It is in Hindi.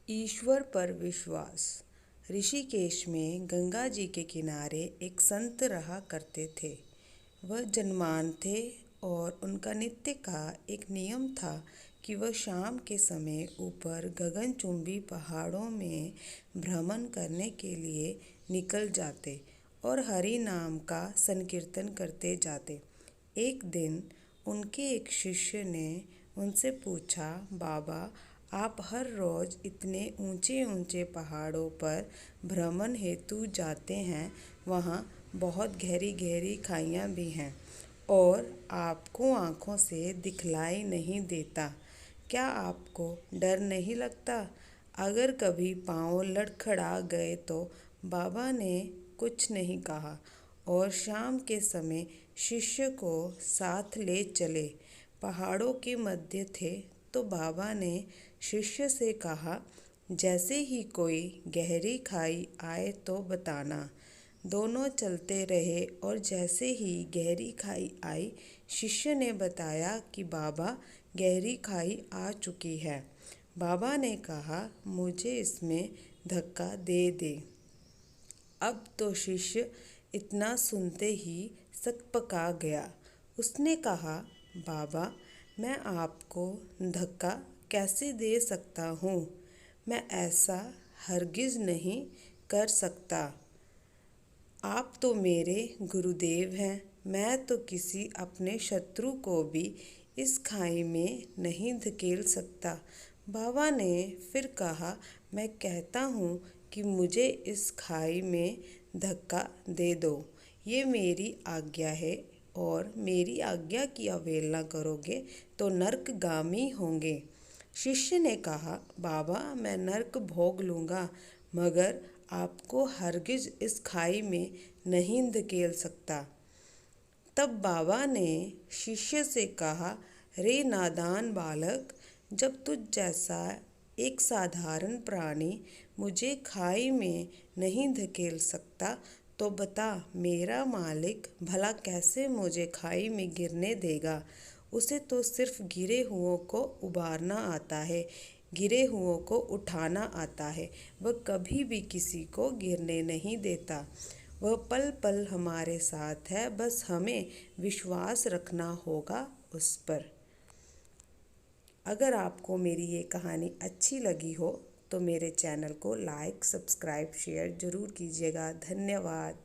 ईश्वर पर विश्वास। ऋषिकेश में गंगा जी के किनारे एक संत रहा करते थे। वह जन्मान थे और उनका नित्य का एक नियम था कि वह शाम के समय ऊपर गगनचुंबी पहाड़ों में भ्रमण करने के लिए निकल जाते और हरि नाम का संकीर्तन करते जाते। एक दिन उनके एक शिष्य ने उनसे पूछा, बाबा, आप हर रोज़ इतने ऊंचे ऊंचे पहाड़ों पर भ्रमण हेतु जाते हैं, वहाँ बहुत गहरी गहरी खाइयाँ भी हैं और आपको आँखों से दिखलाई नहीं देता। क्या आपको डर नहीं लगता? अगर कभी पाँव लड़खड़ा गए तो? बाबा ने कुछ नहीं कहा और शाम के समय शिष्य को साथ ले चले। पहाड़ों के मध्य थे तो बाबा ने शिष्य से कहा, जैसे ही कोई गहरी खाई आए तो बताना। दोनों चलते रहे और जैसे ही गहरी खाई आई, शिष्य ने बताया कि बाबा, गहरी खाई आ चुकी है। बाबा ने कहा, मुझे इसमें धक्का दे दे। अब तो शिष्य इतना सुनते ही सकपका गया। उसने कहा, बाबा, मैं आपको धक्का कैसे दे सकता हूँ? मैं ऐसा हरगिज़ नहीं कर सकता। आप तो मेरे गुरुदेव हैं। मैं तो किसी अपने शत्रु को भी इस खाई में नहीं धकेल सकता। बाबा ने फिर कहा, मैं कहता हूँ कि मुझे इस खाई में धक्का दे दो। ये मेरी आज्ञा है और मेरी आज्ञा की अवहेलना करोगे तो नरकगामी होंगे। शिष्य ने कहा, बाबा, मैं नरक भोग लूँगा मगर आपको हरगिज़ इस खाई में नहीं धकेल सकता। तब बाबा ने शिष्य से कहा, रे नादान बालक, जब तुझ जैसा एक साधारण प्राणी मुझे खाई में नहीं धकेल सकता तो बता, मेरा मालिक भला कैसे मुझे खाई में गिरने देगा? उसे तो सिर्फ गिरे हुओं को उबारना आता है, गिरे हुओं को उठाना आता है। वह कभी भी किसी को गिरने नहीं देता। वह पल पल हमारे साथ है, बस हमें विश्वास रखना होगा उस पर। अगर आपको मेरी ये कहानी अच्छी लगी हो तो मेरे चैनल को लाइक, सब्सक्राइब, शेयर ज़रूर कीजिएगा। धन्यवाद।